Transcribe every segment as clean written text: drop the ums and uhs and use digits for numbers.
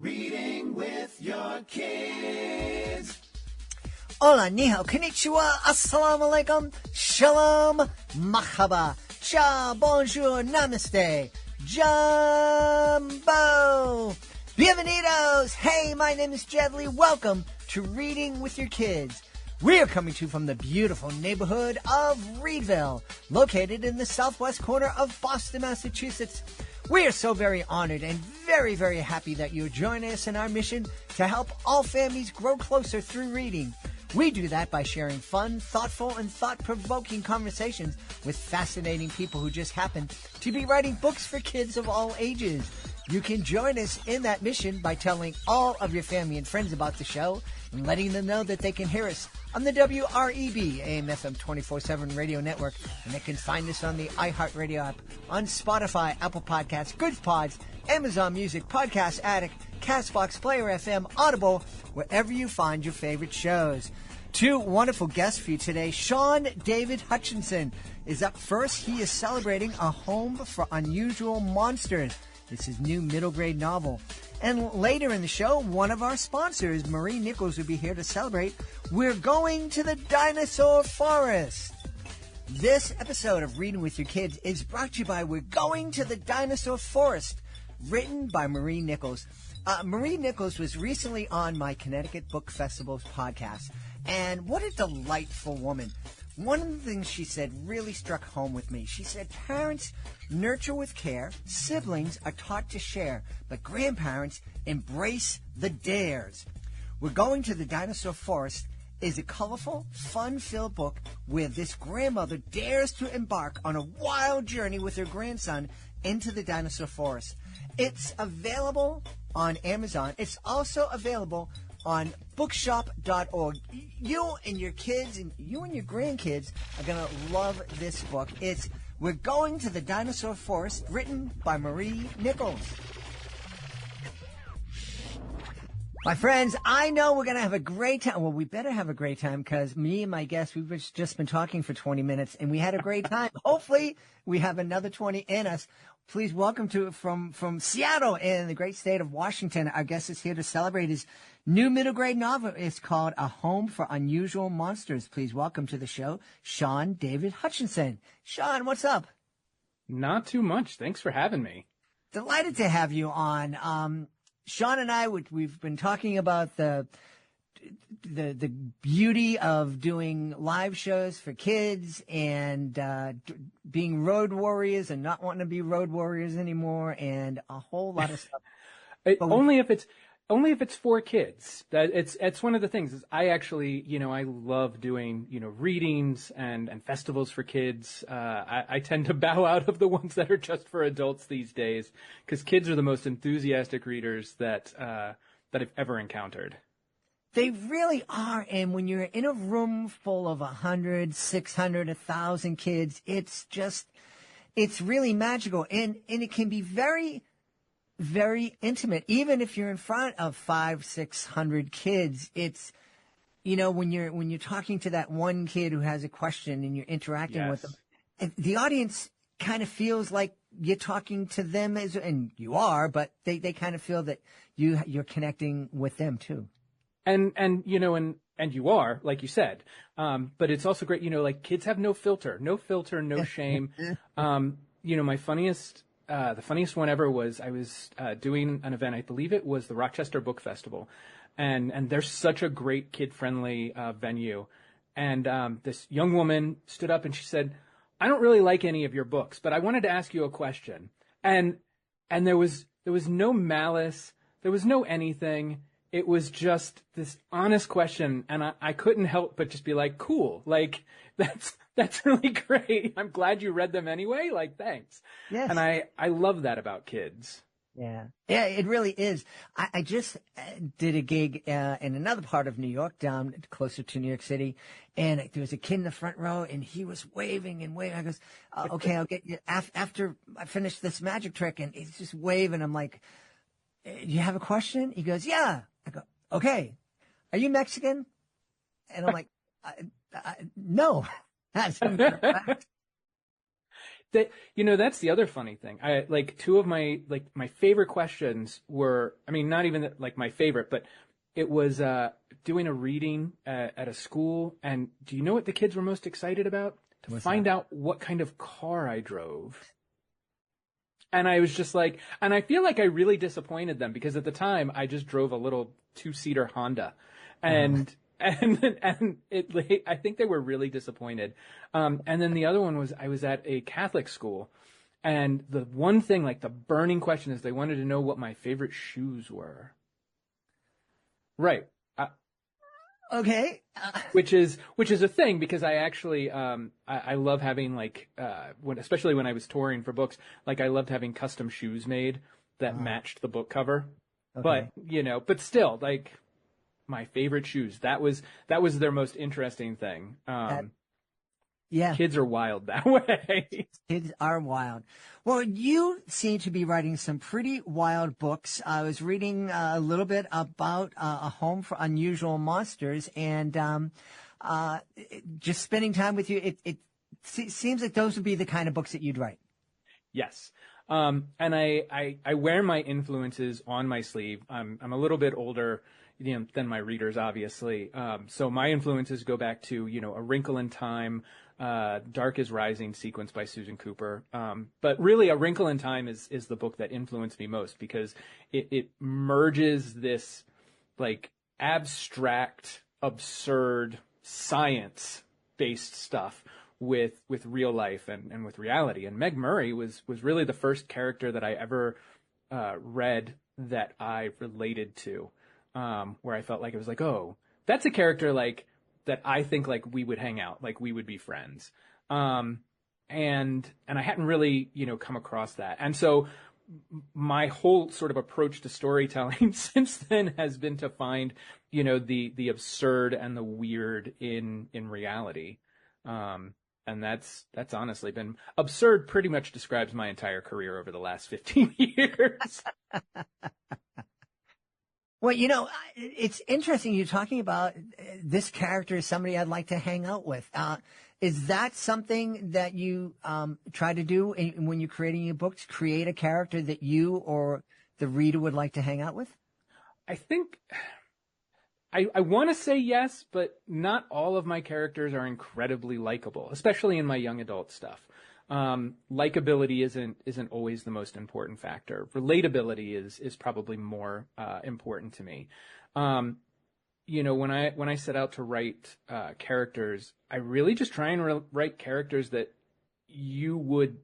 Reading with your kids. Hola, ni hao, konnichiwa, assalamu alaikum, shalom, mahaba, cha, bonjour, namaste, jumbo, bienvenidos. Hey, my name is Jed Lee. Welcome to Reading with Your Kids. We are coming to you from the beautiful neighborhood of Reedville, located in the southwest corner of Boston, Massachusetts. We are so very honored and very, very happy that you're joining us in our mission to help all families grow closer through reading. We do that by sharing fun, thoughtful, and thought-provoking conversations with fascinating people who just happen to be writing books for kids of all ages. You can join us in that mission by telling all of your family and friends about the show and letting them know that they can hear us on the WREB AM/FM 24/7 radio network, and they can find us on the iHeartRadio app, on Spotify, Apple Podcasts, Good Pods, Amazon Music, Podcast Addict, Castbox, Player FM, Audible, wherever you find your favorite shows. Two wonderful guests for you today. Shaun David Hutchinson is up first. He is celebrating A Home for Unusual Monsters. It's his new middle grade novel. And later in the show, one of our sponsors, Marie Nichols, will be here to celebrate We're Going to the Dinosaur Forest. This episode of Reading with Your Kids is brought to you by We're Going to the Dinosaur Forest, written by Marie Nichols. Marie Nichols was recently on my Connecticut Book Festival's podcast, and what a delightful woman. One of the things she said really struck home with me. She said, parents nurture with care, siblings are taught to share, but grandparents embrace the dares. We're Going to the Dinosaur Forest is a colorful, fun-filled book where this grandmother dares to embark on a wild journey with her grandson into the dinosaur forest. It's available on Amazon. It's also available on bookshop.org. You and your kids and you and your grandkids are going to love this book. It's We're Going to the Dinosaur Forest, written by Marie Nichols. My friends, I know we're going to have a great time. Well, we better have a great time because me and my guests, we've just been talking for 20 minutes and we had a great time. Hopefully we have another 20 in us. Please welcome to from Seattle in the great state of Washington. Our guest is here to celebrate his new middle grade novel. It's called A Home for Unusual Monsters. Please welcome to the show, Shaun David Hutchinson. Shaun, what's up? Not too much. Thanks for having me. Delighted to have you on. Shaun and I, we've been talking about the beauty of doing live shows for kids and being road warriors and not wanting to be road warriors anymore, and a whole lot of stuff. Only if it's for kids. That it's one of the things is I actually, I love doing, readings and festivals for kids. I tend to bow out of the ones that are just for adults these days because kids are the most enthusiastic readers that I've ever encountered. They really are. And when you're in a room full of 100, 600, 1,000 kids, it's really magical. And it can be very, very intimate. Even if you're in front of 500, 600 kids, it's, when you're talking to that one kid who has a question and you're interacting with them, the audience kind of feels like you're talking to them and you are, but they kind of feel that you're connecting with them too. And you are, like you said. But it's also great, like kids have no filter, no shame. The funniest one ever was I was doing an event. I believe it was the Rochester Book Festival. And they're such a great kid-friendly venue. And this young woman stood up and she said, I don't really like any of your books, but I wanted to ask you a question. And there was no malice. There was no anything. It was just this honest question, and I couldn't help but just be like, cool. Like, that's really great. I'm glad you read them anyway. Like, thanks. Yes. And I love that about kids. Yeah, it really is. I just did a gig in another part of New York, down closer to New York City, and there was a kid in the front row, and he was waving and waving. I goes, okay, I'll get you after I finish this magic trick, and he's just waving. I'm like, you have a question? He goes, yeah. I go, okay, are you Mexican? And I'm like, no. That's incorrect. That, that's the other funny thing. I like two of my favorite questions were, I mean, not even like my favorite, but it was doing a reading at a school, and do you know what the kids were most excited about? To find out what kind of car I drove. And I was just like, and I feel like I really disappointed them, because at the time I just drove a little 2-seater Honda, and I think they were really disappointed. And then the other one was, I was at a Catholic school, and the one thing, like the burning question, is they wanted to know what my favorite shoes were. Right. Okay. Which is a thing, because I actually, I love having especially when I was touring for books, like I loved having custom shoes made that matched the book cover. Okay. But still, like, my favorite shoes, that was their most interesting thing. Yeah. Kids are wild that way. Kids are wild. Well, you seem to be writing some pretty wild books. I was reading a little bit about A Home for Unusual Monsters, and just spending time with you, it seems like those would be the kind of books that you'd write. Yes. And I wear my influences on my sleeve. I'm a little bit older than my readers, obviously. So my influences go back to, A Wrinkle in Time, Dark is Rising sequence by Susan Cooper. But really, A Wrinkle in Time is the book that influenced me most, because it merges this like abstract, absurd, science-based stuff with real life and with reality. And Meg Murray was really the first character that I ever read that I related to, where I felt like it was like, oh, that's a character like that I think like we would hang out, like we would be friends. And I hadn't really, come across that. And so my whole sort of approach to storytelling since then has been to find, the absurd and the weird in reality. And that's honestly been absurd. Pretty much describes my entire career over the last 15 years. Well, it's interesting you're talking about this character is somebody I'd like to hang out with. Is that something that you try to do when you're creating your books, create a character that you or the reader would like to hang out with? I think I want to say yes, but not all of my characters are incredibly likable, especially in my young adult stuff. Likability isn't always the most important factor. Relatability is probably more important to me. When I set out to write characters, I really just try and write characters that you would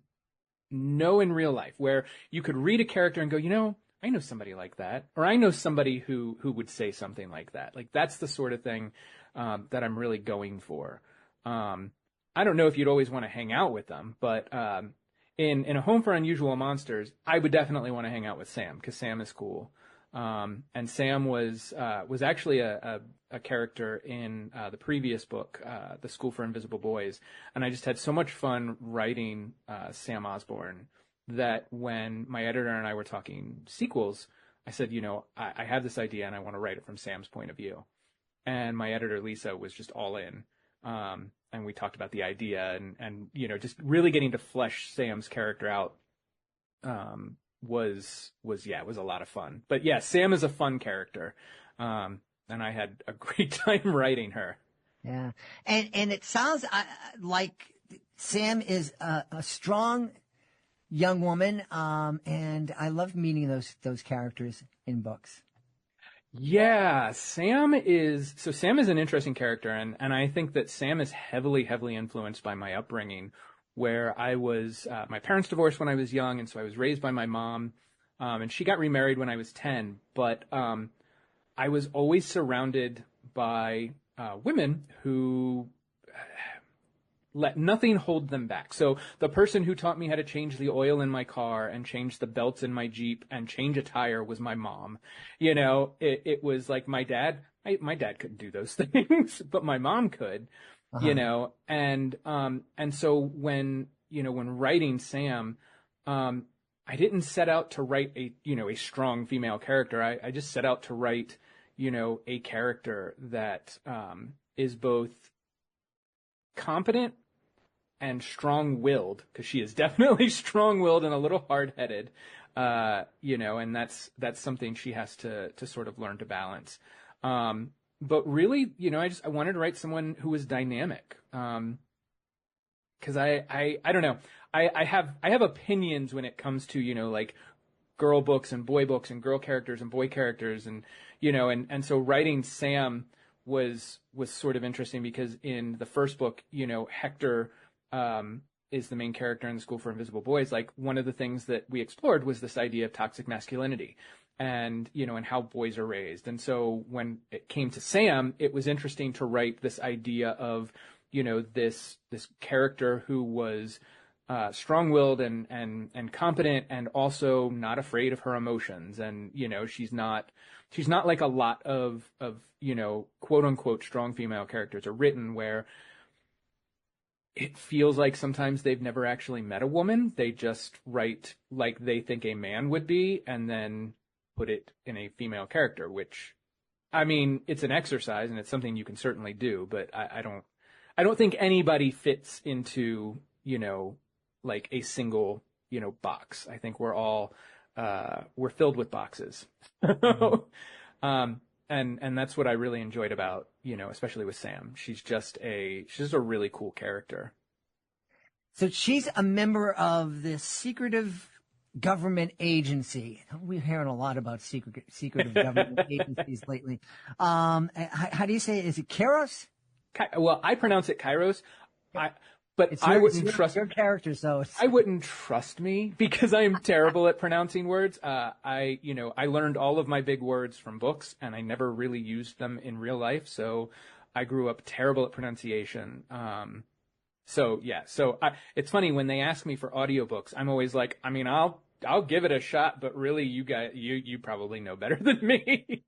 know in real life, where you could read a character and go, I know somebody like that, or I know somebody who would say something like that. Like, that's the sort of thing that I'm really going for. I don't know if you'd always want to hang out with them, but in A Home for Unusual Monsters, I would definitely want to hang out with Sam, because Sam is cool. And Sam was actually a character in the previous book, The School for Invisible Boys, and I just had so much fun writing Sam Osborne that when my editor and I were talking sequels, I said, I have this idea and I want to write it from Sam's point of view. And my editor, Lisa, was just all in. And we talked about the idea and just really getting to flesh Sam's character out was a lot of fun. But yeah, Sam is a fun character. And I had a great time writing her. Yeah. And it sounds like Sam is a strong young woman. And I love meeting those characters in books. Yeah, Sam is an interesting character, and I think that Sam is heavily influenced by my upbringing, where I was, my parents divorced when I was young, and so I was raised by my mom, and she got remarried when I was 10, but I was always surrounded by women who let nothing hold them back. So the person who taught me how to change the oil in my car and change the belts in my Jeep and change a tire was my mom. It was like my dad couldn't do those things, but my mom could, and so when writing Sam, I didn't set out to write a strong female character. I just set out to write, a character that is both competent and strong-willed, because she is definitely strong-willed and a little hard-headed, and that's something she has to sort of learn to balance. But really, I wanted to write someone who was dynamic. Because I don't know. I have opinions when it comes to, like girl books and boy books and girl characters and boy characters, and and so writing Sam was sort of interesting because in the first book, Hector is the main character in the School for Invisible Boys. Like, one of the things that we explored was this idea of toxic masculinity and and how boys are raised. And so when it came to Sam, it was interesting to write this idea of this character who was strong-willed and competent, and also not afraid of her emotions. And she's not like a lot of quote unquote strong female characters are written, where it feels like sometimes they've never actually met a woman. They just write like they think a man would be, and then put it in a female character, which, I mean, it's an exercise and it's something you can certainly do, but I don't think anybody fits into, like a single, box. I think we're all, we're filled with boxes. And that's what I really enjoyed about, especially with Sam. She's just a really cool character. So she's a member of this secretive government agency. We're hearing a lot about secretive government agencies lately. How do you say it? Is it Kairos? Well, I pronounce it Kairos. But It's I wouldn't trust your character, so I wouldn't trust me because I'm terrible at pronouncing words. I learned all of my big words from books, and I never really used them in real life. So I grew up terrible at pronunciation. It's funny when they ask me for audiobooks, I'm always like, I mean, I'll give it a shot, but really, you probably know better than me.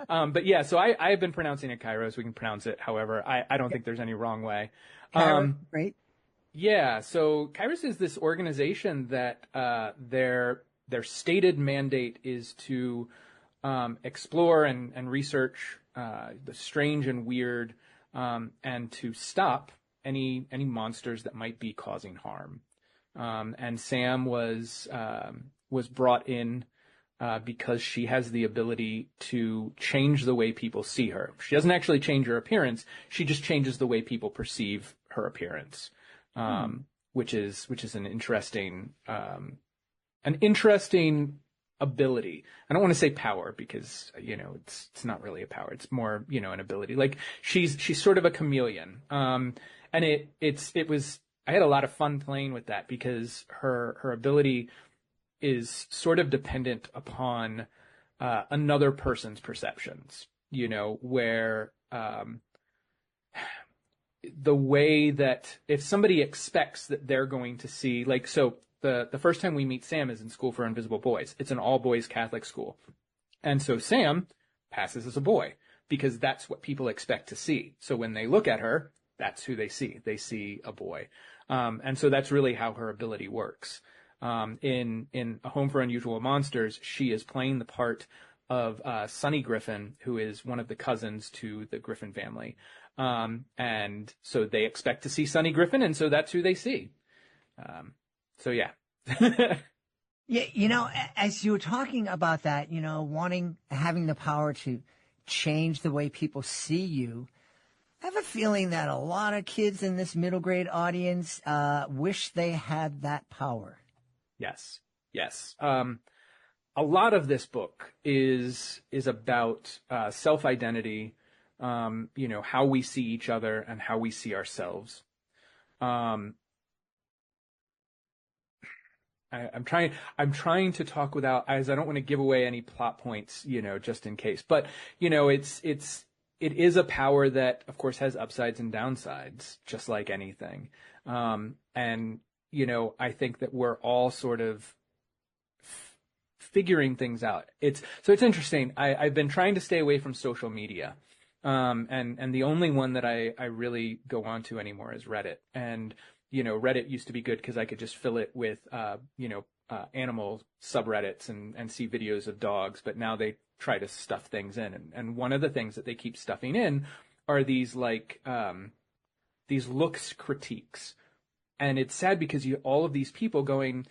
But yeah, so I have been pronouncing it Kairos. We can pronounce it however. I don't think there's any wrong way. Kairos, right? Yeah, so Kairos is this organization that their stated mandate is to explore and research the strange and weird, and to stop any monsters that might be causing harm. And Sam was brought in because she has the ability to change the way people see her. She doesn't actually change her appearance. She just changes the way people perceive her appearance, which is an interesting ability. I don't want to say power because it's not really a power. It's more an ability. Like she's sort of a chameleon. And I had a lot of fun playing with that because her ability is sort of dependent upon another person's perceptions, where the way that if somebody expects that they're going to see, like, so the first time we meet Sam is in School for Invisible Boys. It's an all-boys Catholic school. And so Sam passes as a boy because that's what people expect to see. So when they look at her, that's who they see. They see a boy. And so that's really how her ability works. In A Home for Unusual Monsters, she is playing the part of Sonny Griffin, who is one of the cousins to the Griffin family. And so they expect to see Sonny Griffin, and so that's who they see. So yeah. Yeah, as you were talking about that, having the power to change the way people see you, I have a feeling that a lot of kids in this middle grade audience wish they had that power. Yes. A lot of this book is about self-identity, how we see each other and how we see ourselves. I'm trying to talk without, as I don't want to give away any plot points, just in case. But it is a power that, of course, has upsides and downsides, just like anything. And I think that we're all sort of figuring things out. It's interesting. I've been trying to stay away from social media. And the only one that I really go on to anymore is Reddit. And, Reddit used to be good because I could just fill it with, animal subreddits and see videos of dogs, but now they try to stuff things in. And one of the things that they keep stuffing in are these these looks critiques. And it's sad because you all of these people going,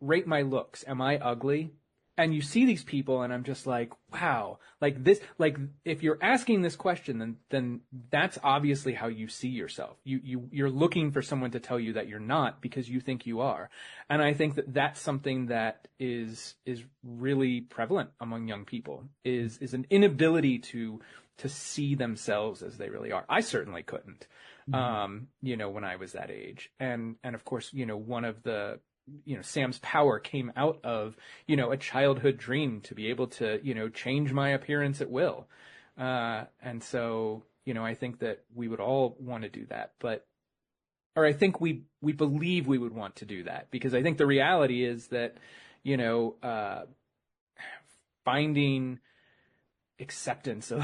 rate my looks. Am I ugly? And you see these people, and I'm just like, wow, like this, like if you're asking this question, then that's obviously how you see yourself. You're looking for someone to tell you that you're not because you think you are. And I think that that's something that is really prevalent among young people is an inability to see themselves as they really are. I certainly couldn't, when I was that age. And of course, one of the, Sam's power came out of, a childhood dream to be able to, change my appearance at will. And so, I think that we would all want to do that, or I think we believe we would want to do that, because I think the reality is that, finding acceptance of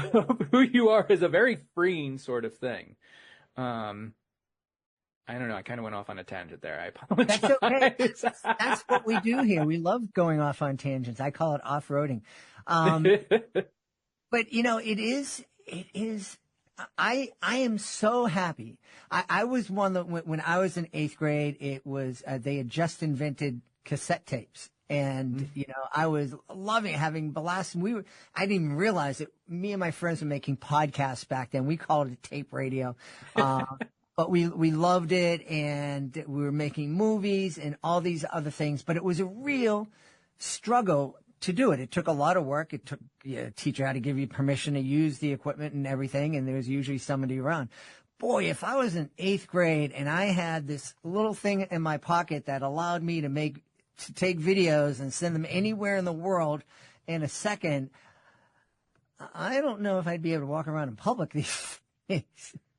who you are is a very freeing sort of thing. I don't know. I kind of went off on a tangent there. I apologize. That's okay. That's what we do here. We love going off on tangents. I call it off-roading. But it is, I am so happy. I was one that when I was in 8th grade, it was, they had just invented cassette tapes. And, I was loving having blast. I didn't even realize that me and my friends were making podcasts back then. We called it tape radio. But we loved it, and we were making movies and all these other things. But it was a real struggle to do it. It took a lot of work. It took a teacher had to give you permission to use the equipment and everything, and there was usually somebody around. Boy, if I was in 8th grade and I had this little thing in my pocket that allowed me to take videos and send them anywhere in the world in a second, I don't know if I'd be able to walk around in public these days.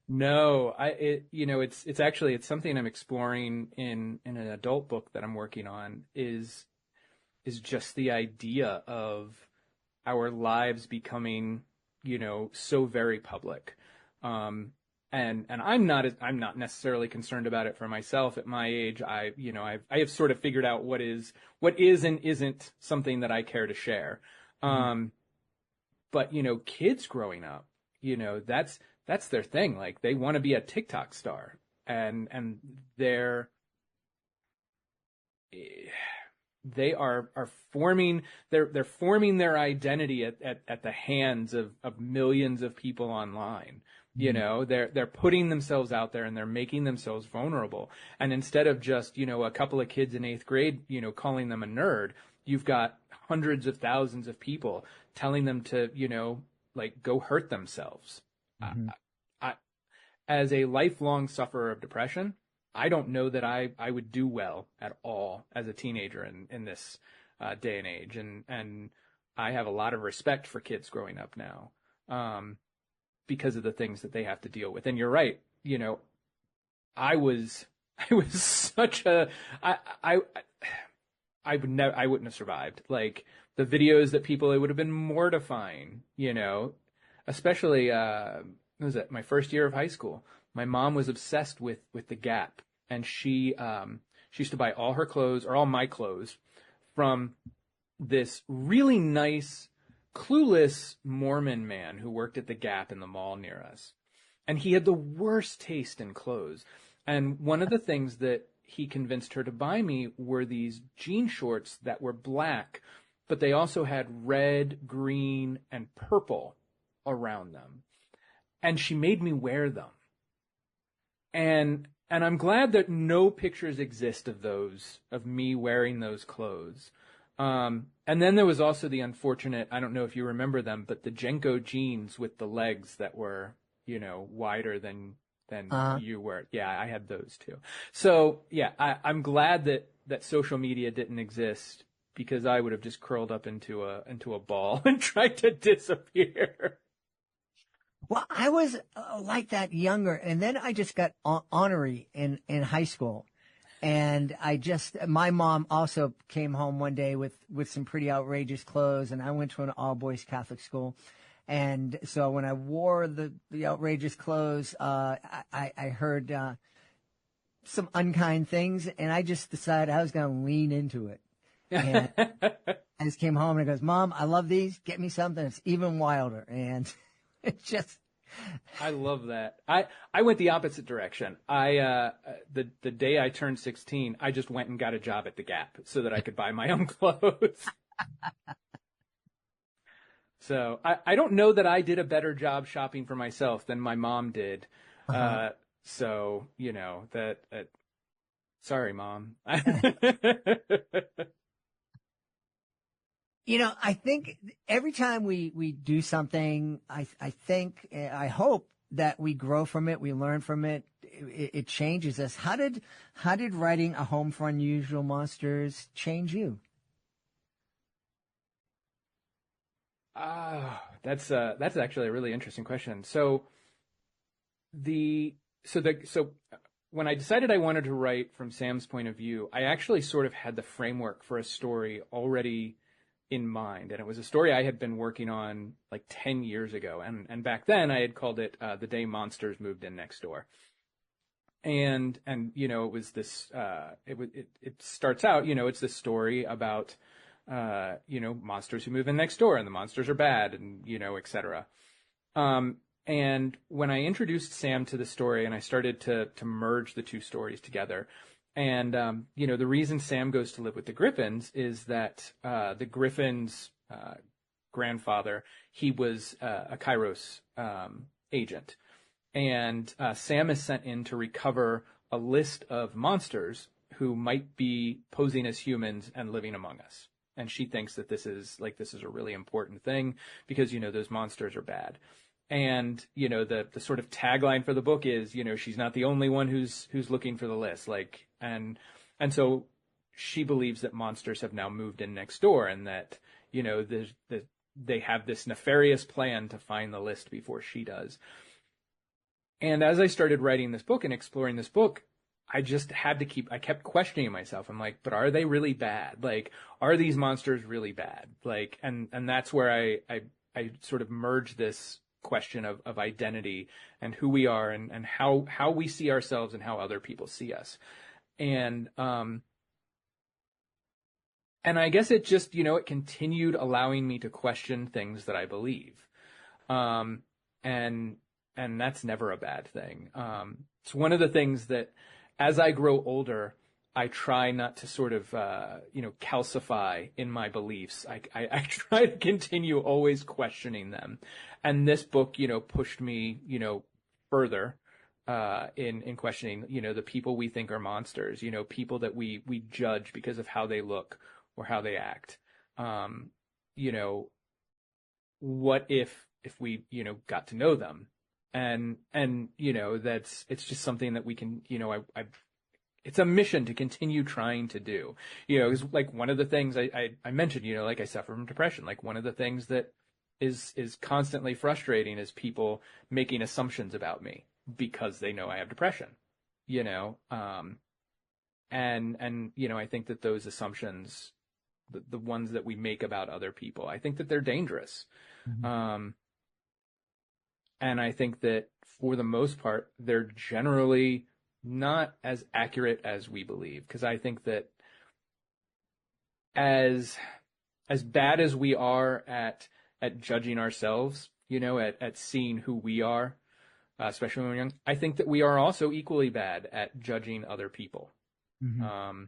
No, it's something I'm exploring in an adult book that I'm working on is just the idea of our lives becoming, so very public. And I'm not necessarily concerned about it for myself at my age. I have sort of figured out what is and isn't something that I care to share. But kids growing up, that's their thing. Like they want to be a TikTok star, and they are forming they're forming their identity at the hands of millions of people online. They're putting themselves out there, and they're making themselves vulnerable. And instead of just, a couple of kids in 8th grade, calling them a nerd, you've got hundreds of thousands of people telling them to, go hurt themselves. As a lifelong sufferer of depression, I don't know that I would do well at all as a teenager in this day and age. And I have a lot of respect for kids growing up now. Because of the things that they have to deal with. And you're right, I was such a, I wouldn't have survived. Like the videos that it would have been mortifying, especially, what was it, my first year of high school. My mom was obsessed with the Gap, and she used to buy all her clothes, or all my clothes, from this really nice, clueless Mormon man who worked at the Gap in the mall near us. And he had the worst taste in clothes. And one of the things that he convinced her to buy me were these jean shorts that were black, but they also had red, green, and purple around them. And she made me wear them. And I'm glad that no pictures exist of me wearing those clothes. And then there was also the unfortunate, I don't know if you remember them, but the Jenko jeans with the legs that were, wider than you were. Yeah, I had those too. So yeah, I'm glad that social media didn't exist, because I would have just curled up into a ball and tried to disappear. Well, I was like that younger, and then I just got ornery in high school. And my mom also came home one day with some pretty outrageous clothes, and I went to an all-boys Catholic school. And so when I wore the outrageous clothes, I heard some unkind things, and I just decided I was going to lean into it. And I just came home, and I goes, "Mom, I love these. Get me something that's even wilder." And it just, I love that. I went the opposite direction. The day I turned 16, I just went and got a job at the Gap so that I could buy my own clothes. So I don't know that I did a better job shopping for myself than my mom did. So, sorry, Mom. I think every time we do something, I hope that we grow from it, we learn from it, it changes us. How did writing A Home for Unusual Monsters change you? That's actually a really interesting question. So when I decided I wanted to write from Sam's point of view, I actually sort of had the framework for a story already in mind. And it was a story I had been working on like 10 years ago. And back then I had called it The Day Monsters Moved In Next Door. And it was this, it starts out, it's this story about, monsters who move in next door, and the monsters are bad, and, et cetera. And when I introduced Sam to the story and I started to merge the two stories together, and, the reason Sam goes to live with the Griffins is that the Griffins' grandfather, he was a Kairos agent. And Sam is sent in to recover a list of monsters who might be posing as humans and living among us. And she thinks that this is a really important thing because, those monsters are bad. And, the sort of tagline for the book is, she's not the only one who's looking for the list. And so she believes that monsters have now moved in next door, and that, they have this nefarious plan to find the list before she does. And as I started writing this book and exploring this book, I kept questioning myself. I'm like, but are they really bad? Are these monsters really bad? And that's where I sort of merge this question of identity and who we are and how we see ourselves and how other people see us. And I guess it just, it continued allowing me to question things that I believe. And that's never a bad thing. It's one of the things that as I grow older, I try not to sort of, calcify in my beliefs. I try to continue always questioning them. And this book, pushed me, further, in questioning, the people we think are monsters, people that we judge because of how they look or how they act. What if we, got to know them? And it's just something that we can, it's a mission to continue trying to do, is one of the things I mentioned, I suffer from depression. One of the things that is constantly frustrating is people making assumptions about me because they know I have depression, and I think that those assumptions, the ones that we make about other people, I think that they're dangerous. Mm-hmm. And I think that for the most part, they're generally not as accurate as we believe. Because I think that as bad as we are at judging ourselves, at seeing who we are, especially when we're young, I think that we are also equally bad at judging other people. Mm-hmm.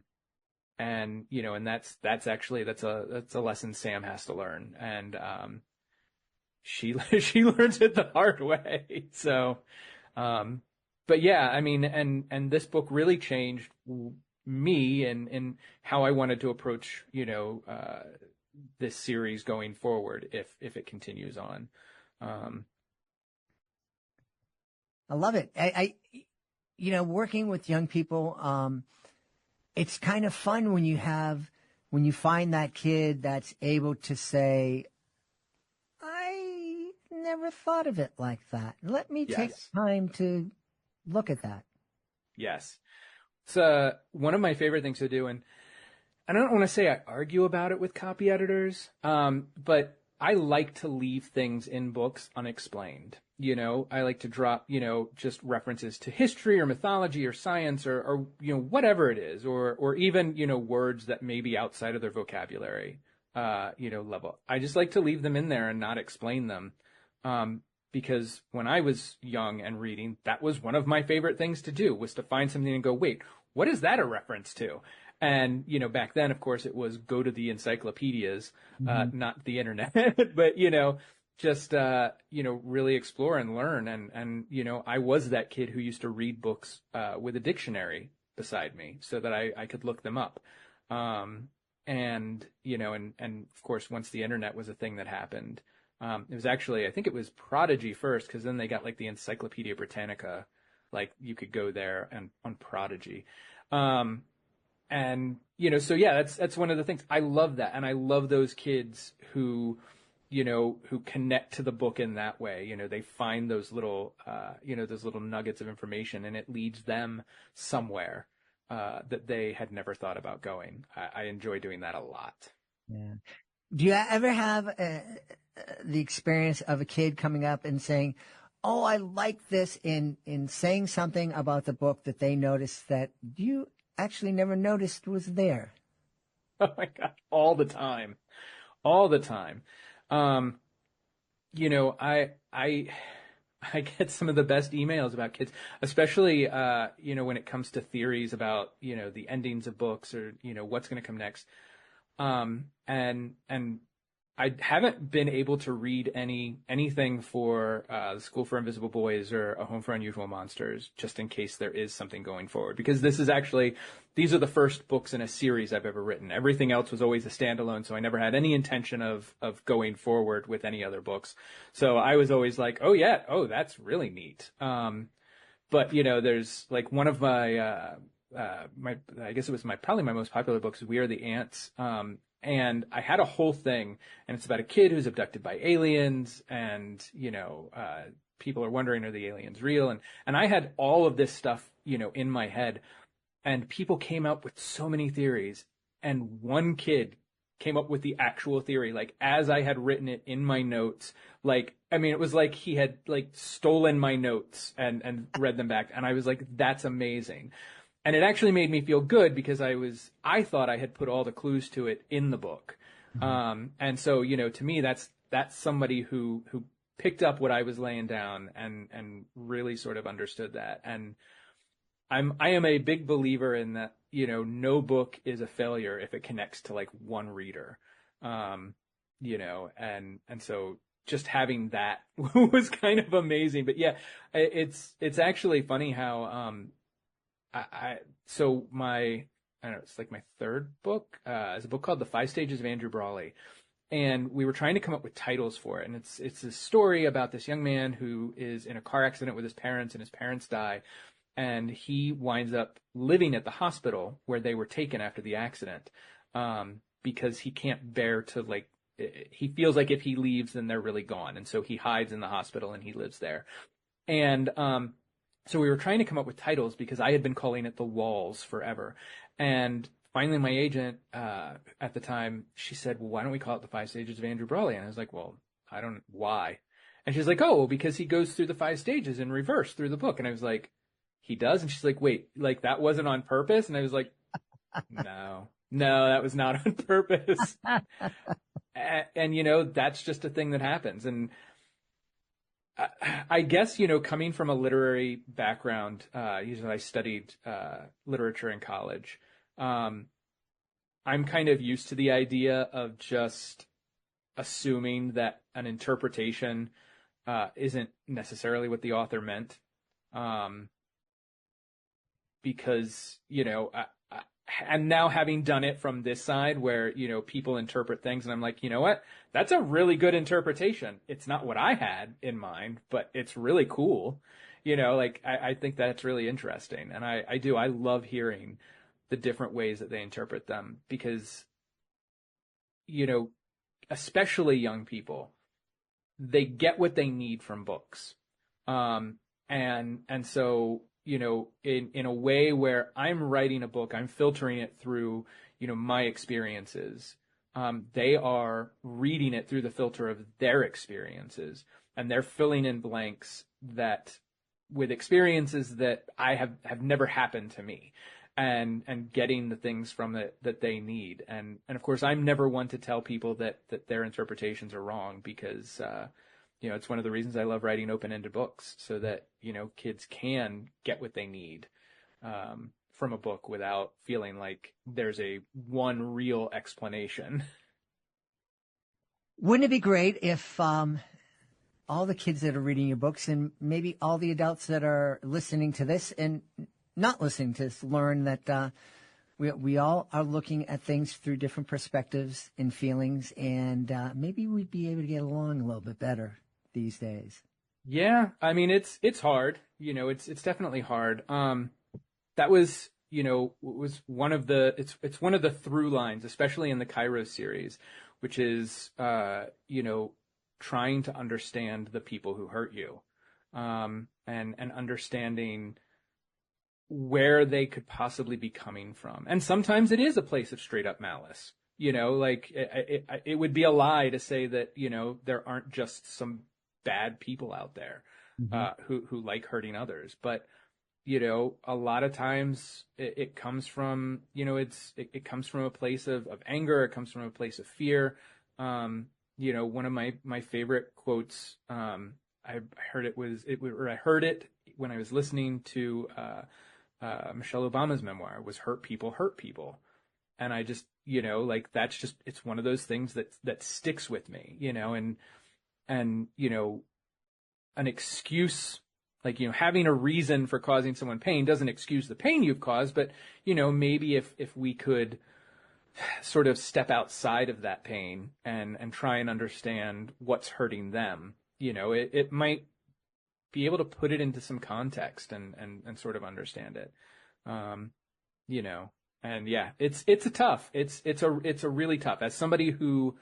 And that's a lesson Sam has to learn. And she learns it the hard way. So, but yeah, I mean, and this book really changed me and how I wanted to approach, this series going forward if it continues on. I love it. I working with young people, it's kind of fun when you find that kid that's able to say, never thought of it like that. Let me take time to look at that. Yes. It's one of my favorite things to do. And I don't want to say I argue about it with copy editors, but I like to leave things in books unexplained. I like to drop, just references to history or mythology or science or whatever it is, or even, words that may be outside of their vocabulary, level. I just like to leave them in there and not explain them. because when I was young and reading, that was one of my favorite things to do, was to find something and go, wait, what is that a reference to? And, you know, back then, of course, it was go to the encyclopedias, not the internet, but, you know, just, you know, really explore and learn. And, you know, I was that kid who used to read books, with a dictionary beside me so that I could look them up. And, you know, and of course, once the internet was a thing that happened, it was actually, I think it was Prodigy first, because then they got like the Encyclopedia Britannica, like you could go there and on Prodigy. And, you know, so yeah, that's one of the things. I love that. And I love those kids who, you know, who connect to the book in that way. You know, they find those little, you know, those little nuggets of information, and it leads them somewhere, that they had never thought about going. I enjoy doing that a lot. Yeah. Do you ever have the experience of a kid coming up and saying, oh, I like this, in saying something about the book that they noticed that you actually never noticed was there? Oh my God, all the time. All the time. You know, I get some of the best emails about kids, especially, you know, when it comes to theories about, you know, the endings of books, or, you know, what's going to come next. And I haven't been able to read anything for the School for Invisible Boys or A Home for Unusual Monsters, just in case there is something going forward. Because these are the first books in a series I've ever written. Everything else was always a standalone, so I never had any intention of going forward with any other books. So I was always like, oh yeah, oh, that's really neat. But you know, there's like one of my, I guess it was probably my most popular books, We Are the Ants. And I had a whole thing, and it's about a kid who's abducted by aliens, and, you know, people are wondering, are the aliens real? And I had all of this stuff, you know, in my head, and people came up with so many theories, and one kid came up with the actual theory, like, as I had written it in my notes. Like, I mean, it was like he had, like, stolen my notes and read them back, and I was like, that's amazing. And it actually made me feel good, because I thought I had put all the clues to it in the book. And so, you know, to me, that's somebody who picked up what I was laying down and really sort of understood that. And I am a big believer in that, you know, no book is a failure if it connects to like one reader. You know, and so just having that was kind of amazing. But yeah, it's actually funny how, so I don't know, it's like my third book, is a book called The 5 Stages of Andrew Brawley. And we were trying to come up with titles for it. And it's a story about this young man who is in a car accident with his parents, and his parents die. And he winds up living at the hospital where they were taken after the accident, because he can't bear to, like, he feels like if he leaves, then they're really gone. And so he hides in the hospital and he lives there. And, so we were trying to come up with titles, because I had been calling it The Walls forever. And finally my agent, at the time, she said, well, why don't we call it The 5 Stages of Andrew Brawley? And I was like, well, I don't, why? And she's like, oh, well, because he goes through the 5 stages in reverse through the book. And I was like, he does? And she's like, wait, like that wasn't on purpose? And I was like, no, that was not on purpose. And, you know, that's just a thing that happens. And I guess, you know, coming from a literary background, usually I studied literature in college. I'm kind of used to the idea of just assuming that an interpretation isn't necessarily what the author meant. Because, you know, and now having done it from this side where, you know, people interpret things, and I'm like, you know what? That's a really good interpretation. It's not what I had in mind, but it's really cool. You know, like, I think that's really interesting. And I love hearing the different ways that they interpret them, because, you know, especially young people, they get what they need from books. And so, you know, in a way where I'm writing a book, I'm filtering it through, you know, my experiences. They are reading it through the filter of their experiences, and they're filling in blanks that with experiences that I have never happened to me, and getting the things from it that they need. And of course, I'm never one to tell people that their interpretations are wrong, because, it's one of the reasons I love writing open-ended books, so that, kids can get what they need from a book without feeling like there's a one real explanation. Wouldn't it be great if all the kids that are reading your books, and maybe all the adults that are listening to this and not listening to this, learn that we all are looking at things through different perspectives and feelings, and maybe we'd be able to get along a little bit better these days. Yeah, I mean, it's hard. It's definitely hard. That was, was one of it's one of the through lines, especially in the Kairos series, which is, trying to understand the people who hurt you, and understanding where they could possibly be coming from. And sometimes it is a place of straight up malice. It would be a lie to say that, there aren't just some bad people out there, who like hurting others. But, a lot of times it comes from, it comes from a place of anger. It comes from a place of fear. One of my favorite quotes, I heard it when I was listening to, Michelle Obama's memoir, was "Hurt people hurt people." And I just, that's just, it's one of those things that sticks with me, and an excuse, like, having a reason for causing someone pain doesn't excuse the pain you've caused, but, maybe if we could sort of step outside of that pain and try and understand what's hurting them, it might be able to put it into some context and sort of understand it. And yeah, it's a really tough, as somebody who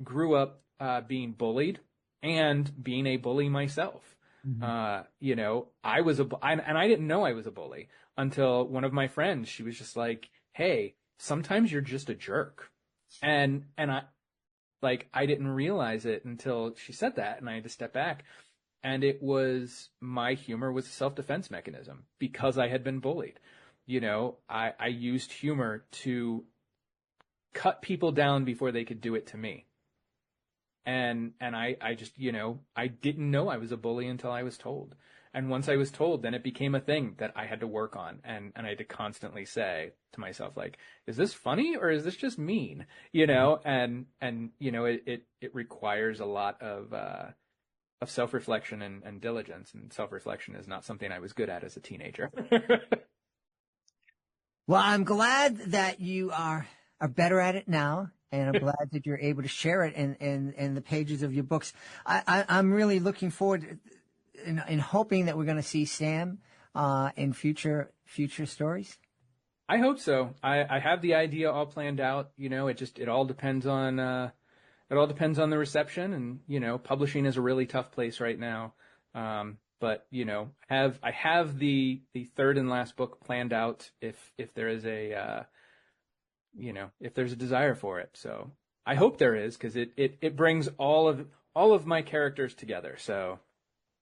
grew up being bullied and being a bully myself. I didn't know I was a bully until one of my friends, she was just like, "Hey, sometimes you're just a jerk." And I didn't realize it until she said that, and I had to step back. And it was, my humor was a self-defense mechanism because I had been bullied. I used humor to cut people down before they could do it to me. And I just, I didn't know I was a bully until I was told. And once I was told, then it became a thing that I had to work on. And I had to constantly say to myself, like, is this funny or is this just mean? And it requires a lot of self-reflection and diligence. And self-reflection is not something I was good at as a teenager. Well, I'm glad that you are better at it now, and I'm glad that you're able to share it in the pages of your books. I'm really looking forward in hoping that we're going to see Sam in future stories. I hope so. I have the idea all planned out. It all depends on the reception, and publishing is a really tough place right now. But I have the third and last book planned out if there is if there's a desire for it. So I hope there is, because it brings all of my characters together. So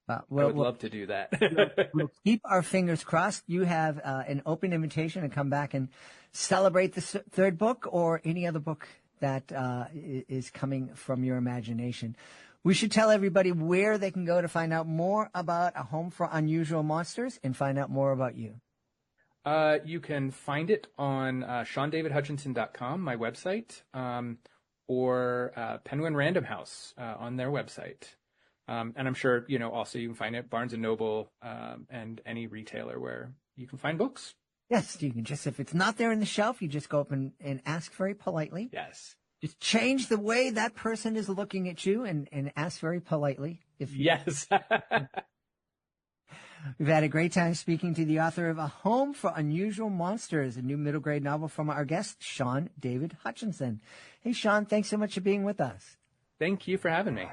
I would love to do that. We'll keep our fingers crossed. You have an open invitation to come back and celebrate the third book or any other book that is coming from your imagination. We should tell everybody where they can go to find out more about A Home for Unusual Monsters and find out more about you. You can find it on ShaunDavidHutchinson.com, my website, or Penguin Random House on their website. And I'm sure, also you can find it at Barnes & Noble and any retailer where you can find books. Yes, you can just, if it's not there in the shelf, you just go up and ask very politely. Yes. Just change the way that person is looking at you and ask very politely. Yes. We've had a great time speaking to the author of A Home for Unusual Monsters, a new middle grade novel from our guest, Shaun David Hutchinson. Hey, Shaun, thanks so much for being with us. Thank you for having me.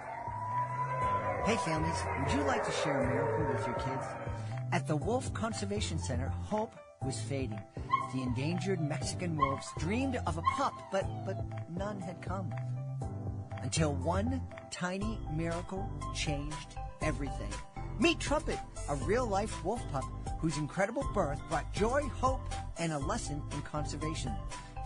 Hey, families, would you like to share a miracle with your kids? At the Wolf Conservation Center, hope was fading. The endangered Mexican wolves dreamed of a pup, but none had come. Until one tiny miracle changed everything. Meet Trumpet, a real-life wolf pup whose incredible birth brought joy, hope, and a lesson in conservation.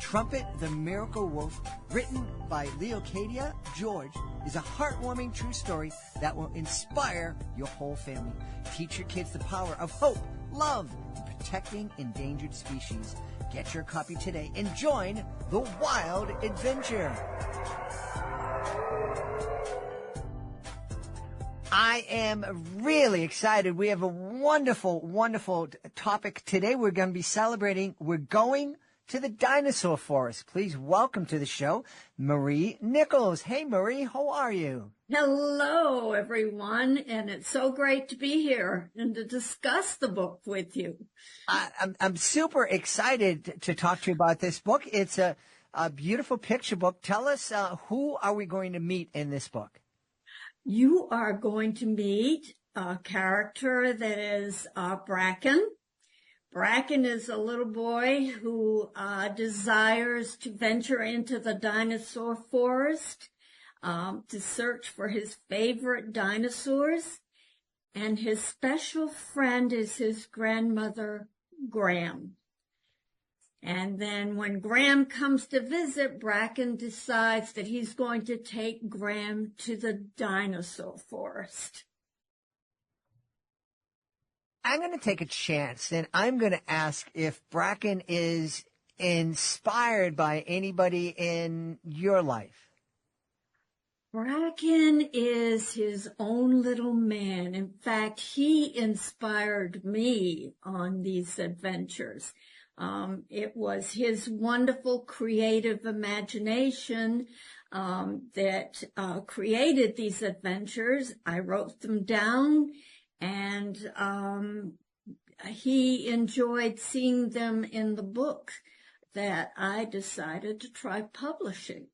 Trumpet the Miracle Wolf, written by Leocadia George, is a heartwarming true story that will inspire your whole family. Teach your kids the power of hope, love, and protecting endangered species. Get your copy today and join the wild adventure. I am really excited. We have a wonderful, wonderful topic today. We're going to be celebrating. We're going to the Dinosaur Forest. Please welcome to the show, Marie Nichols. Hey, Marie, how are you? Hello, everyone, and it's so great to be here and to discuss the book with you. I'm super excited to talk to you about this book. It's a beautiful picture book. Tell us, who are we going to meet in this book? You are going to meet a character that is Bracken. Bracken is a little boy who desires to venture into the dinosaur forest to search for his favorite dinosaurs. And his special friend is his grandmother, Graham. And then when Graham comes to visit, Bracken decides that he's going to take Graham to the dinosaur forest. I'm going to take a chance, and I'm going to ask if Bracken is inspired by anybody in your life. Bracken is his own little man. In fact, he inspired me on these adventures. It was his wonderful creative imagination that created these adventures. I wrote them down, and he enjoyed seeing them in the book that I decided to try publishing.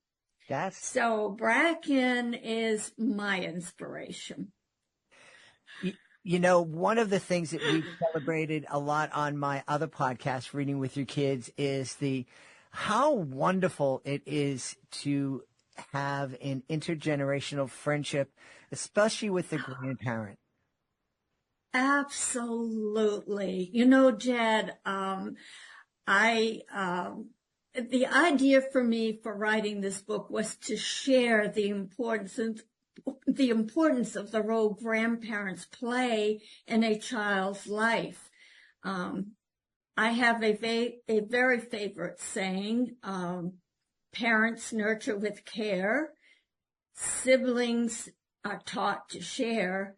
So Bracken is my inspiration. You know, one of the things that we've celebrated a lot on my other podcast, Reading with Your Kids, is how wonderful it is to have an intergenerational friendship, especially with the grandparent. Absolutely. You know, Jed, the idea for me for writing this book was to share the importance of the role grandparents play in a child's life. I have a very favorite saying, parents nurture with care, siblings are taught to share,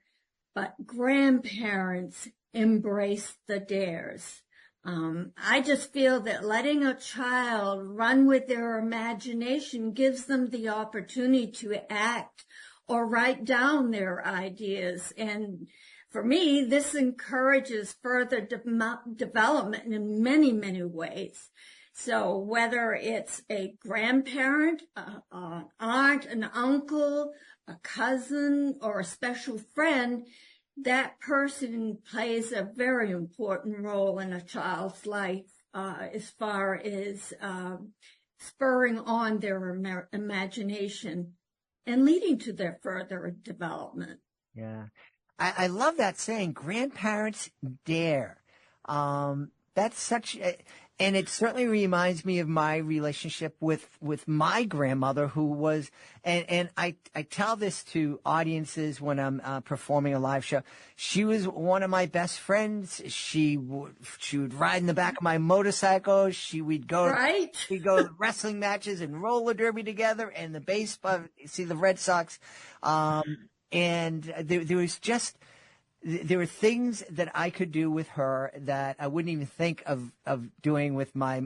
but grandparents embrace the dares. I just feel that letting a child run with their imagination gives them the opportunity to act or write down their ideas. And for me, this encourages further development in many, many ways. So whether it's a grandparent, an aunt, an uncle, a cousin, or a special friend, that person plays a very important role in a child's life as far as spurring on their imagination and leading to their further development. Yeah. I love that saying, grandparents dare. That's and it certainly reminds me of my relationship with my grandmother, who was, and I tell this to audiences when I'm performing a live show. She was one of my best friends. She would ride in the back of my motorcycle. We'd go to wrestling matches and roller derby together, and the baseball, see the Red Sox. And there were things that I could do with her that I wouldn't even think of doing with my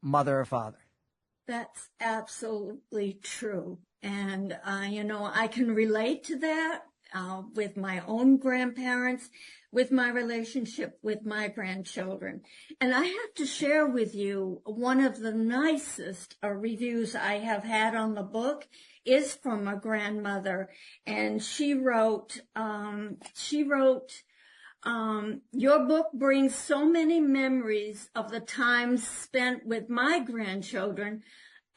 mother or father. That's absolutely true. And, I can relate to that with my own grandparents, with my relationship with my grandchildren. And I have to share with you one of the nicest reviews I have had on the book is from a grandmother, and she wrote, your book brings so many memories of the times spent with my grandchildren.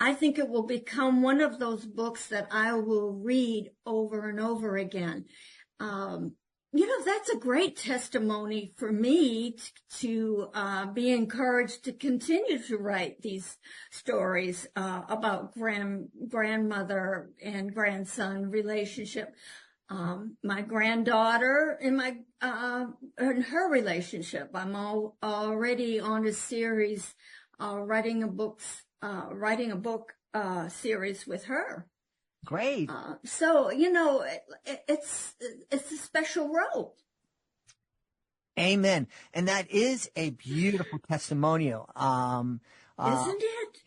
I think it will become one of those books that I will read over and over again. That's a great testimony for me to be encouraged to continue to write these stories about grandmother and grandson relationship. My granddaughter and her relationship. I'm already on a series, writing a book series with her. Great. So, it's a special role. Amen. And that is a beautiful testimonial. Isn't it?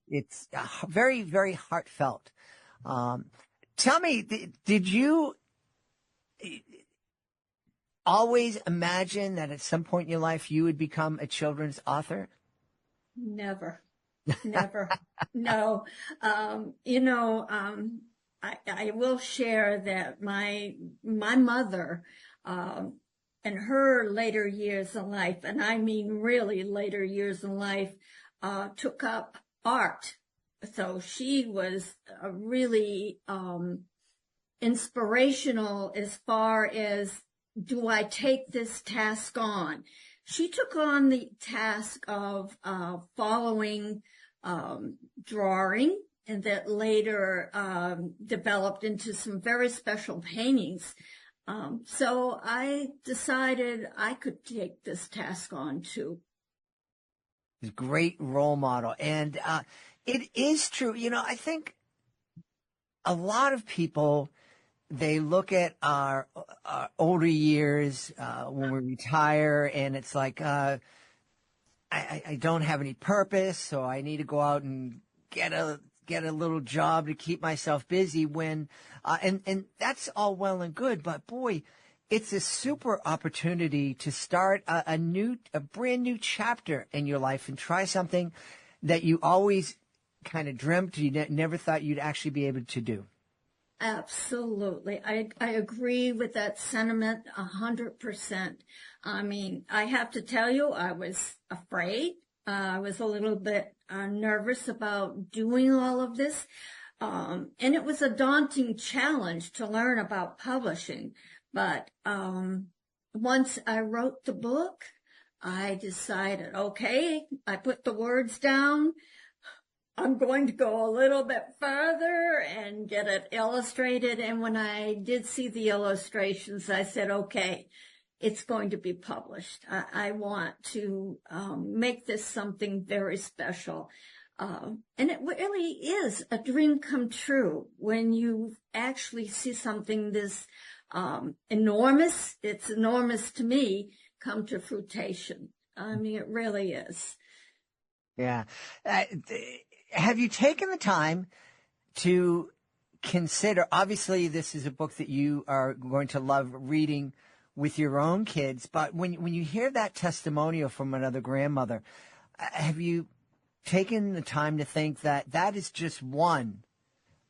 It's very, very heartfelt. Tell me, did you always imagine that at some point in your life you would become a children's author? Never. No. I will share that my mother, in her later years in life, and I mean really later years in life, took up art. So she was really inspirational as far as, do I take this task on? She took on the task of following drawing, and that later developed into some very special paintings. So I decided I could take this task on too. Great role model. And it is true. I think a lot of people, they look at our older years when we retire, and it's like, I don't have any purpose, so I need to go out and get a little job to keep myself busy. When and that's all well and good, but boy, it's a super opportunity to start a brand new chapter in your life and try something that you always kind of dreamt you never thought you'd actually be able to do. Absolutely. I agree with that sentiment 100%. I mean, I have to tell you, I was afraid. I was a little bit nervous about doing all of this. And it was a daunting challenge to learn about publishing. But once I wrote the book, I decided, okay, I put the words down. I'm going to go a little bit further and get it illustrated. And when I did see the illustrations, I said, okay, it's going to be published. I want to make this something very special. And it really is a dream come true when you actually see something this enormous, it's enormous to me, come to fruition. I mean, it really is. Yeah. Have you taken the time to consider, obviously this is a book that you are going to love reading with your own kids, but when you hear that testimonial from another grandmother, have you taken the time to think that that is just one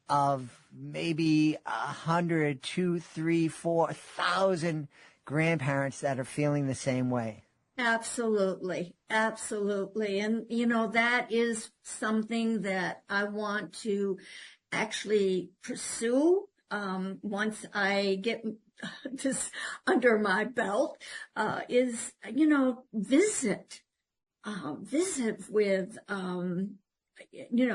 of maybe 100, 2, 3, 4,000 grandparents that are feeling the same way? Absolutely. Absolutely. And, that is something that I want to actually pursue once I get this under my belt, is, visit with,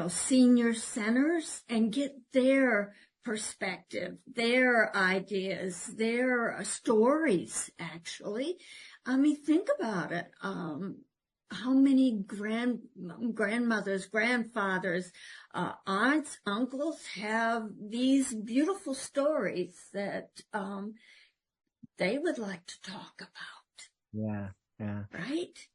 senior centers and get their perspective, their ideas, their stories, actually. I mean, think about it. How many grandmothers, grandfathers, aunts, uncles have these beautiful stories that they would like to talk about. Yeah. Right?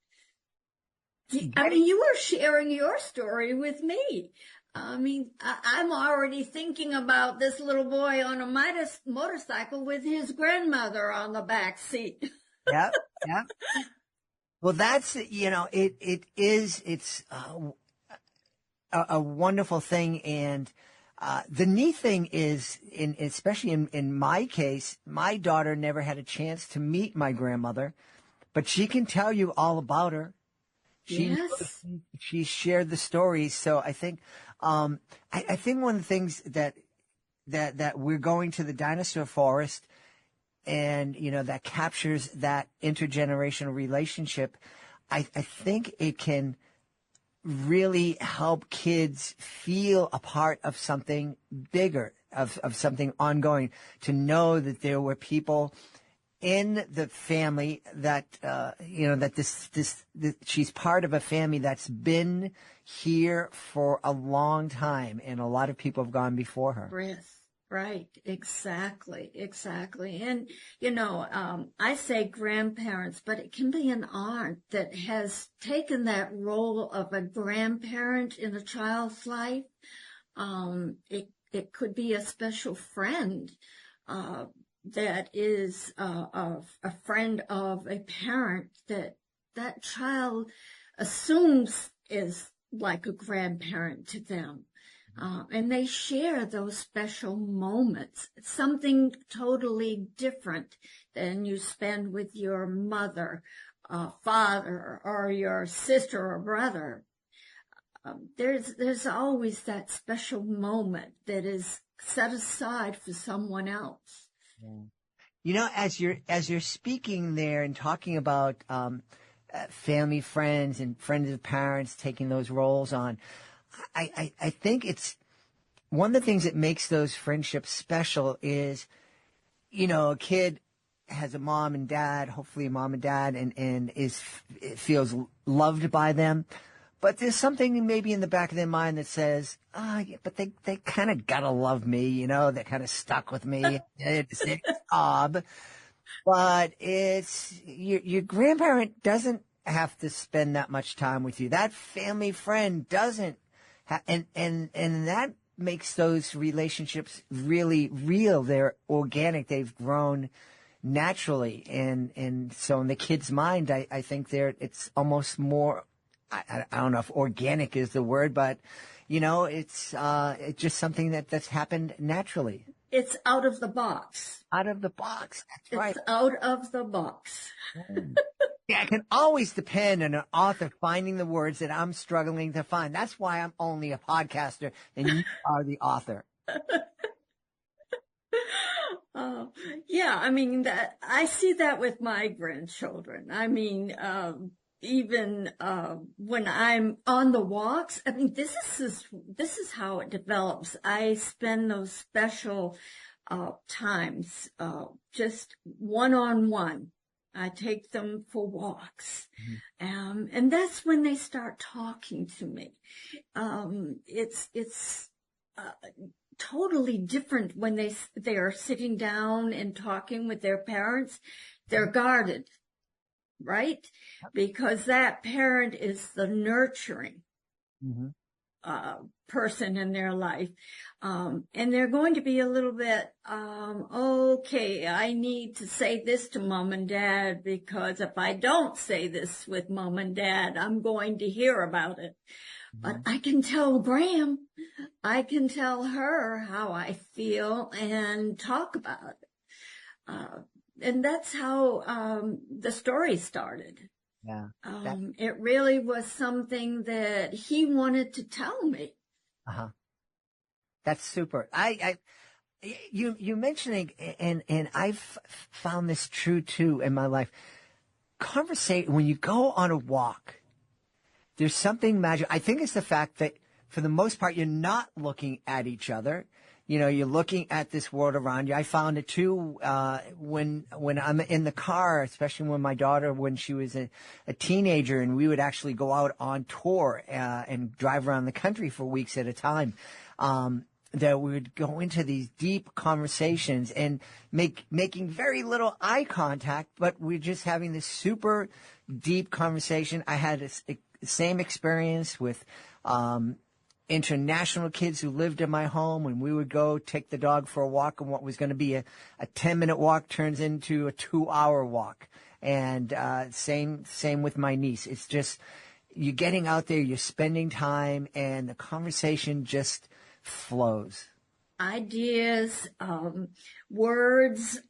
I mean, you were sharing your story with me. I mean, I'm already thinking about this little boy on a motorcycle with his grandmother on the back seat. Yeah. Well, that's, it's a wonderful thing. And the neat thing is, especially in my case, my daughter never had a chance to meet my grandmother, but she can tell you all about her. She shared the stories. So I think, I think one of the things that we're going to the Dinosaur Forest, and, that captures that intergenerational relationship, I think it can really help kids feel a part of something bigger, of something ongoing, to know that there were people in the family that, that she's part of a family that's been here for a long time, and a lot of people have gone before her. Yes. Right, exactly. And, I say grandparents, but it can be an aunt that has taken that role of a grandparent in a child's life. It could be a special friend that is a friend of a parent that child assumes is like a grandparent to them. And they share those special moments, something totally different than you spend with your mother, father, or your sister or brother. There's always that special moment that is set aside for someone else. Yeah. As you're speaking there and talking about family, friends, and friends of parents taking those roles on, I think it's one of the things that makes those friendships special is, a kid has a mom and dad, hopefully a mom and dad, and feels loved by them. But there's something maybe in the back of their mind that says, yeah, but they kind of gotta love me, they're kind of stuck with me. It's their job. But it's, your grandparent doesn't have to spend that much time with you. That family friend doesn't. And that makes those relationships really real. They're organic. They've grown naturally. And so in the kid's mind, I think it's almost more, I don't know if organic is the word, but, it's just something that's happened naturally. It's out of the box. Out of the box. That's right. It's out of the box. Yeah, I can always depend on an author finding the words that I'm struggling to find. That's why I'm only a podcaster and you are the author. Yeah, I mean, I see that with my grandchildren. I mean, even when I'm on the walks, I mean, this is how it develops. I spend those special times just one-on-one. I take them for walks. Mm-hmm. And that's when they start talking to me. It's totally different when they are sitting down and talking with their parents. They're guarded, right? Because that parent is the nurturing person in their life. And they're going to be a little bit, okay, I need to say this to mom and dad, because if I don't say this with mom and dad, I'm going to hear about it. But I can tell Graham, I can tell her how I feel and talk about it. And that's how the story started. Yeah. It really was something that he wanted to tell me. That's super. You mentioning, and I've found this true too in my life. When you go on a walk, there's something magic. I think it's the fact that for the most part, you're not looking at each other. You're looking at this world around you. I found it too, when I'm in the car, especially when she was a teenager, and we would actually go out on tour, and drive around the country for weeks at a time. That we would go into these deep conversations and making very little eye contact, but we're just having this super deep conversation. I had the same experience with, international kids who lived in my home, when we would go take the dog for a walk, and what was going to be a 10-minute walk turns into a 2-hour walk. And same with my niece. It's just, you're getting out there, you're spending time, and the conversation just flows. Ideas, words,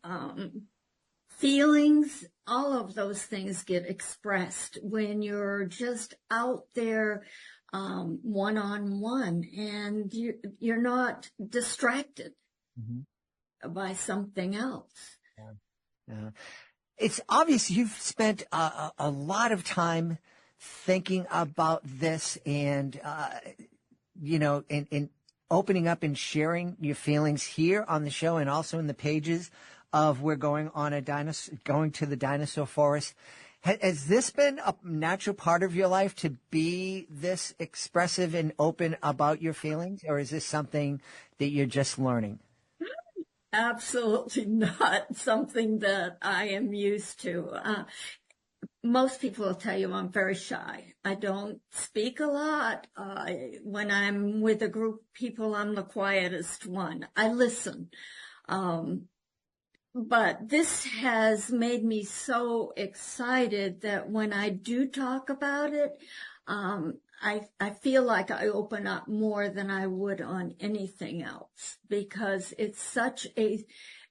feelings, all of those things get expressed when you're just out there one-on-one, and you're not distracted by something else. Yeah. Yeah. It's obvious you've spent a lot of time thinking about this and, in opening up and sharing your feelings here on the show and also in the pages of We're Going going to the Dinosaur Forest. Has this been a natural part of your life to be this expressive and open about your feelings, or is this something that you're just learning? Absolutely not something that I am used to. Most people will tell you I'm very shy. I don't speak a lot. When I'm with a group of people, I'm the quietest one. I listen. But this has made me so excited that when I do talk about it, I feel like I open up more than I would on anything else because it's such a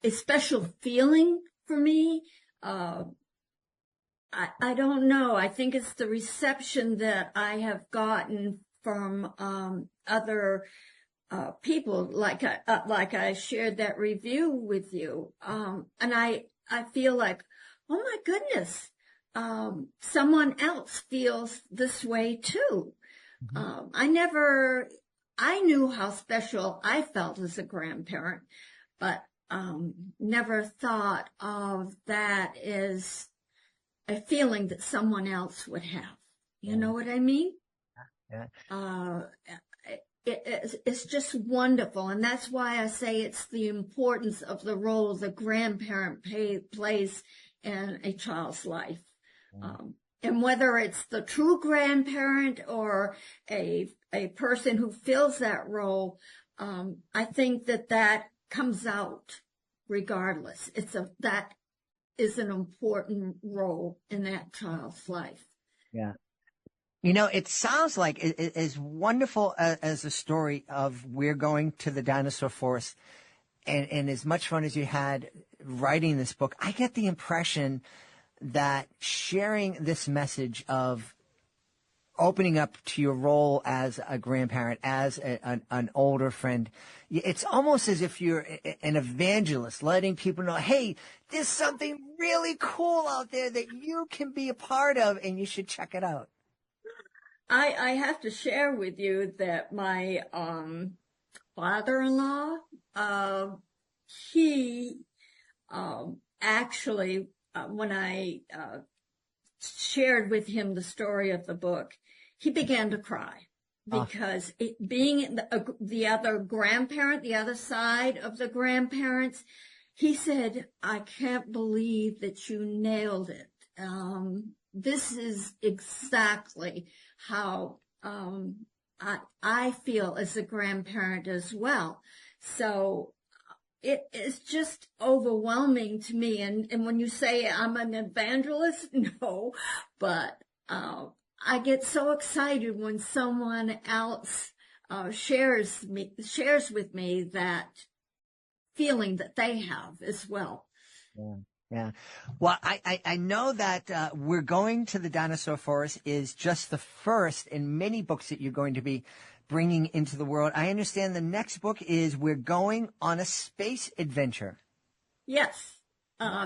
special feeling for me. I don't know. I think it's the reception that I have gotten from other people, like I shared that review with you, and I feel like, oh my goodness, someone else feels this way too. I knew how special I felt as a grandparent, but never thought of that as a feeling that someone else would have. You know what I mean? Yeah. It's just wonderful, and that's why I say it's the importance of the role the grandparent plays in a child's life. And whether it's the true grandparent or a person who fills that role, I think that comes out regardless. That is an important role in that child's life. Yeah. It sounds like as wonderful as the story of We're Going to the Dinosaur Forest and as much fun as you had writing this book, I get the impression that sharing this message of opening up to your role as a grandparent, as an older friend, it's almost as if you're an evangelist, letting people know, hey, there's something really cool out there that you can be a part of and you should check it out. I have to share with you that my father-in-law, he actually, when I shared with him the story of the book, he began to cry because being the other grandparent, the other side of the grandparents, he said, I can't believe that you nailed it. This is exactly how I feel as a grandparent as well. So it is just overwhelming to me. And when you say I'm an evangelist, no, but I get so excited when someone else shares with me that feeling that they have as well. Yeah. Yeah. Well, I know that We're Going to the Dinosaur Forest is just the first in many books that you're going to be bringing into the world. I understand the next book is We're Going on a Space Adventure. Yes.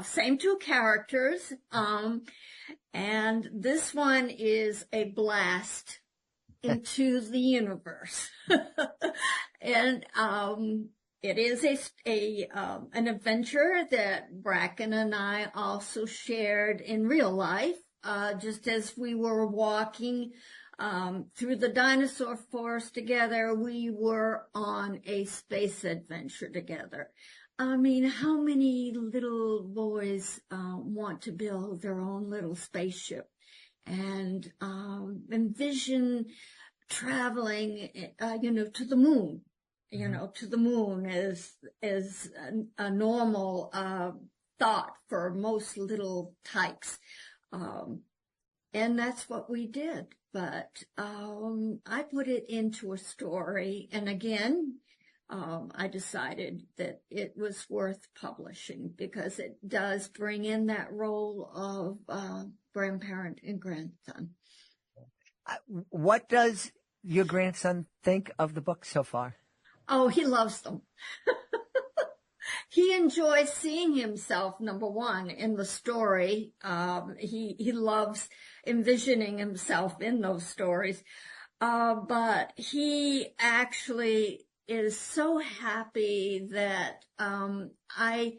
Same two characters. And this one is a blast into the universe. And it is an adventure that Bracken and I also shared in real life, just as we were walking through the Dinosaur Forest together. We were on a space adventure together. I mean, how many little boys want to build their own little spaceship and envision traveling, to the moon? To the moon is a normal thought for most little tykes. And that's what we did. But I put it into a story. And again, I decided that it was worth publishing because it does bring in that role of grandparent and grandson. What does your grandson think of the book so far? Oh, he loves them. He enjoys seeing himself, number one, in the story. He loves envisioning himself in those stories. But he actually is so happy that I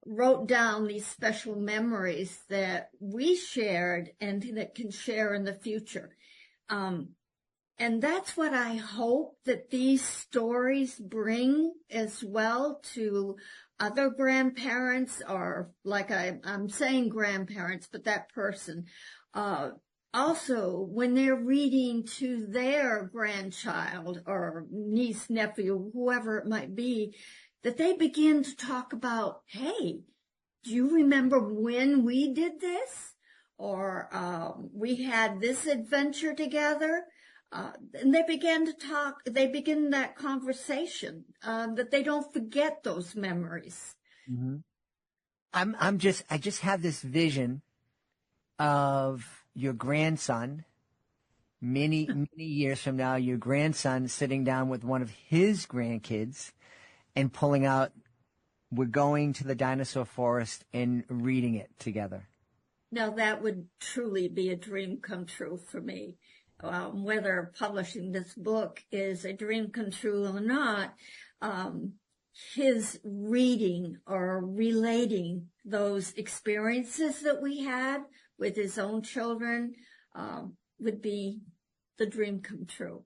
wrote down these special memories that we shared and that can share in the future. And that's what I hope that these stories bring as well to other grandparents, or like I'm saying grandparents, but that person. Also, when they're reading to their grandchild or niece, nephew, whoever it might be, that they begin to talk about, hey, do you remember when we did this? Or we had this adventure together? And they begin to talk, they begin that conversation, that they don't forget those memories. Mm-hmm. I just have this vision of your grandson, many years from now, your grandson sitting down with one of his grandkids and pulling out, we're going to the Dinosaur Forest and reading it together. Now that would truly be a dream come true for me. Whether publishing this book is a dream come true or not, his reading or relating those experiences that we had with his own children would be the dream come true.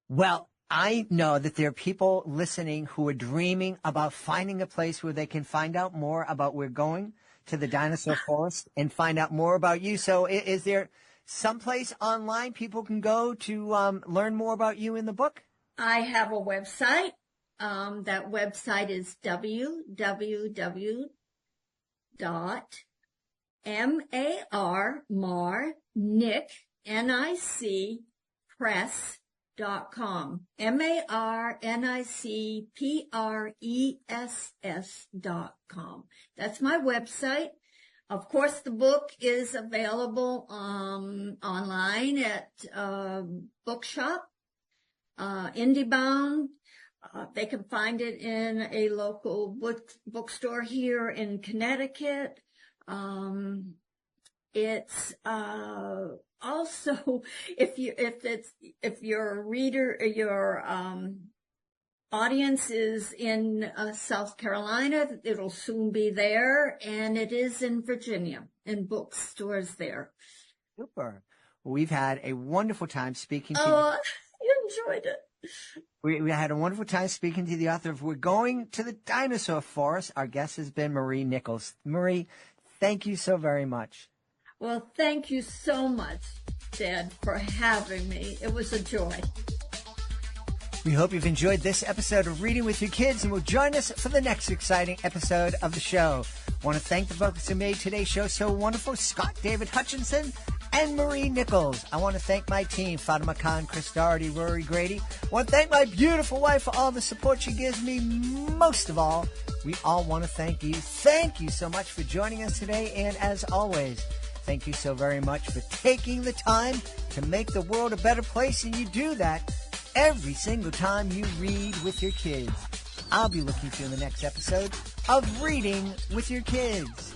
Well, I know that there are people listening who are dreaming about finding a place where they can find out more about we're going to the Dinosaur Forest and find out more about you. So is there someplace online people can go to learn more about you in the book? I have a website. That website is www.marnicpress.com. marnicpress.com. That's my website. Of course, the book is available online at Bookshop, IndieBound. They can find it in a local bookstore here in Connecticut. It's also if your reader, your audience is in South Carolina, it'll soon be there, and it is in Virginia, in bookstores there. Super. We've had a wonderful time speaking to you. Oh, you enjoyed it. We had a wonderful time speaking to the author of We're Going to the Dinosaur Forest. Our guest has been Marie Nichols. Marie, thank you so very much. Well, thank you so much, Jed, for having me. It was a joy. We hope you've enjoyed this episode of Reading with Your Kids and will join us for the next exciting episode of the show. I want to thank the folks who made today's show so wonderful, Shaun David Hutchinson and Marie Nichols. I want to thank my team, Fatima Khan, Chris Doherty, Rory Grady. I want to thank my beautiful wife for all the support she gives me. Most of all, we all want to thank you. Thank you so much for joining us today, and as always, thank you so very much for taking the time to make the world a better place, and you do that every single time you read with your kids. I'll be looking for you in the next episode of Reading with Your Kids.